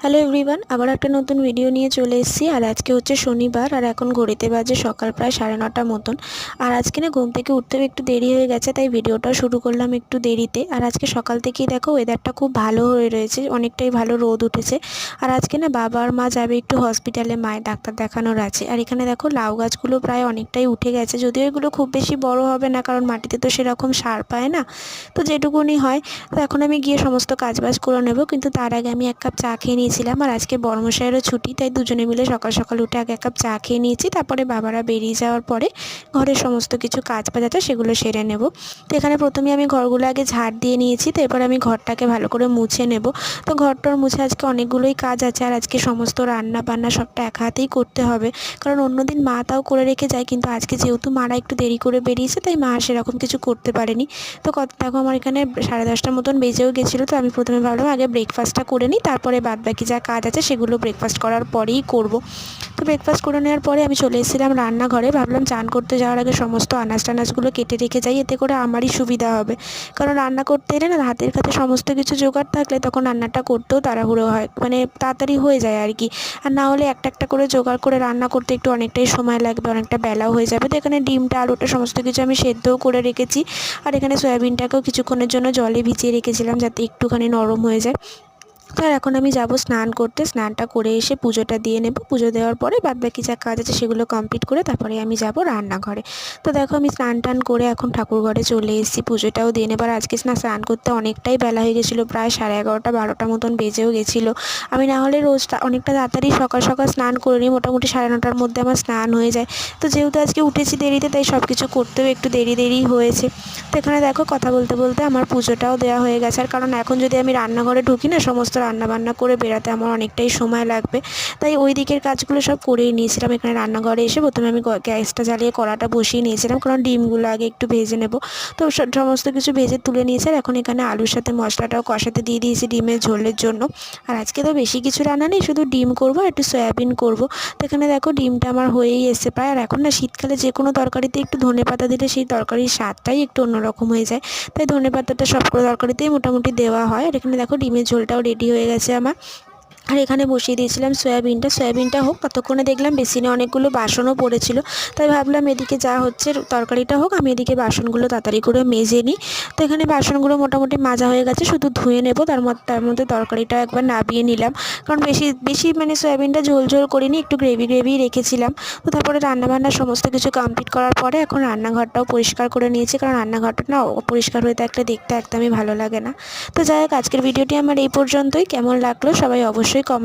Hello everyone, আবার একটা নতুন ভিডিও নিয়ে চলে এসেছি। আর আজকে হচ্ছে শনিবার, আর এখন ঘড়িতে বাজে সকাল প্রায় 9:30 মতন। আর আজকে না ঘুম থেকে উঠতেও একটু দেরি হয়ে গেছে, তাই ভিডিওটা শুরু করলাম একটু দেরিতে। আর আজকে সকাল থেকেই দেখো ওয়েদারটা খুব ভালো হয়ে রয়েছে, অনেকটাই ভালো রোদ উঠেছে। আর আজকে না বাবা আর মা যাবে একটু হসপিটালে, মায়ের ডাক্তার দেখানোর আছে। আর এখানে দেখো লাউ গাছগুলো প্রায় অনেকটাই উঠে গেছে, যদিও এগুলো খুব বেশি বড় হবে না, কারণ মাটিতে তো সেরকম সার পায় না, তো যেটুকুনি হয়। তো এখন আমি গিয়ে সমস্ত কাজবাজ করে নেব, কিন্তু তার আগে আমি এক কাপ চা খেয়ে নিয়েছিলাম। আর আজকে বড়মশাইয়েরও ছুটি, তাই দুজনে মিলে সকাল সকাল উঠে আগে এক কাপ চা খেয়ে নিয়েছি। তারপরে বাবারা বেরিয়ে যাওয়ার পরে ঘরের সমস্ত কিছু কাজ বাজ আছে সেগুলো সেরে নেব। তো এখানে প্রথমে আমি ঘরগুলো আগে ঝাড় দিয়ে নিয়েছি, তো এরপর আমি ঘরটাকে ভালো করে মুছে নেব। তো ঘরটার মুছে আজকে অনেকগুলোই কাজ আছে, আর আজকে সমস্ত রান্না বান্না সবটা এক হাতেই করতে হবে, কারণ অন্যদিন মা তাও করে রেখে যায়, কিন্তু আজকে যেহেতু মারা একটু দেরি করে বেরিয়েছে, তাই মা সেরকম কিছু করতে পারেনি। তো দেখো আমার এখানে 10:30 মতন বেজেও গেছিলো। তো আমি প্রথমে ভাবলাম আগে ব্রেকফাস্টটা করে নিই, তারপরে বাদবাকি যা কাজ আছে সেগুলো ব্রেকফাস্ট করার পরেই করব। তো ব্রেকফাস্ট করে নেওয়ার পরে আমি চলে এসেছিলাম রান্নাঘরে। ভাবলাম চান করতে যাওয়ার আগে সমস্ত আনাজ টানাজগুলো কেটে রেখে যাই, এতে করে আমারই সুবিধা হবে। কারণ রান্না করতে এলে না হাতের কাছে সমস্ত কিছু জোগাড় থাকলে তখন রান্নাটা করতেও তাড়াহুড়ো হয়, মানে তাড়াতাড়ি হয়ে যায় আর কি। আর না হলে একটা একটা করে জোগাড় করে রান্না করতে একটু অনেকটাই সময় লাগবে, অনেকটা বেলাও হয়ে যাবে। তো এখানে ডিমটা আলুটা সমস্ত কিছু আমি সেদ্ধও করে রেখেছি। আর এখানে সয়াবিনটাকেও কিছুক্ষণের জন্য জলে ভিজিয়ে রেখেছিলাম, যাতে একটুখানি নরম হয়ে যায়। তো আর এখন আমি যাব স্নান করতে, স্নানটা করে এসে পুজোটা দিয়ে নেব। পুজো দেওয়ার পরে বাদবাকি যা কাজ আছে সেগুলো কমপ্লিট করে তারপরে আমি যাব রান্নাঘরে। তো দেখো আমি স্নান টান করে এখন ঠাকুর ঘরে চলে এসেছি, পুজোটাও দিয়ে নেবার। আজকে স্নান করতে অনেকটাই বেলা হয়ে গেছিলো, প্রায় 11:30 12টা মতন বেজেও গেছিলো। আমি না হলে রোজ অনেকটা তাড়াতাড়ি সকাল সকাল স্নান করে নিই, মোটামুটি 9:30টার মধ্যে আমার স্নান হয়ে যায়। তো যেহেতু আজকে উঠেছি দেরিতে, তাই সব কিছু করতেও একটু দেরি হয়েছে। তো এখানে দেখো কথা বলতে বলতে আমার পুজোটাও দেওয়া হয়ে গেছে। আর কারণ এখন যদি আমি রান্নাঘরে ঢুকি না, সমস্ত রান্নাবান্না করে বেরাতে আমার অনেকটাই সময় লাগবে, তাই ওই দিকের কাজগুলো সব করেই নিয়েছিলাম। এখানে রান্নাঘরে এসে প্রথমে আমি গ্যাসটা জ্বালিয়ে কড়াটা বসিয়ে নিয়েছিলাম, কারণ ডিমগুলো আগে একটু ভেজে নেব। তো সমস্ত কিছু ভেজে তুলে নিয়েছি। আর এখন এখানে আলুর সাথে মশলাটাও কষাতে দিয়ে দিয়েছি ডিমের ঝোলের জন্য। আর আজকে তো বেশি কিছু রান্না নেই, শুধু ডিম করব আর একটু সয়াবিন করব। তো এখানে দেখো ডিমটা আমার হয়েই এসছে প্রায়। আর এখন না শীতকালে যে কোনো তরকারিতে একটু ধনেপাতা দিলে সেই তরকারির স্বাদটাই একটু অন্যরকম হয়ে যায়, তাই ধনেপাতাটা সব তরকারিতেই মোটামুটি দেওয়া হয়। আর এখানে দেখো ডিমের ঝোলটাও রেডি হয়ে গেছে আমার। আর এখানে বসিয়ে দিয়েছিলাম সয়াবিনটা হোক, ততক্ষণে দেখলাম বেসিনে অনেকগুলো বাসনও পড়েছিল, তাই ভাবলাম এদিকে যা হচ্ছে তরকারিটা হোক, আমি এদিকে বাসনগুলো তাড়াতাড়ি করে মেজে নিই। তো এখানে বাসনগুলো মোটামুটি মাজা হয়ে গেছে, শুধু ধুয়ে নেব। তার মধ্যে তরকারিটা একবার নাবিয়ে নিলাম, কারণ বেশি বেশি মানে সয়াবিনটা ঝোল করিনি, একটু গ্রেভি রেখেছিলাম। তো তারপরে রান্নাবান্না সমস্ত কিছু কমপ্লিট করার পরে এখন রান্নাঘরটাও পরিষ্কার করে নিয়েছি, কারণ রান্নাঘরটা না অপরিষ্কার হয়ে থাকলে দেখতে একদমই ভালো লাগে না। তো যাই হোক, আজকের ভিডিওটি আমার এই পর্যন্তই। কেমন লাগলো সবাই অবশ্যই কমেন্ট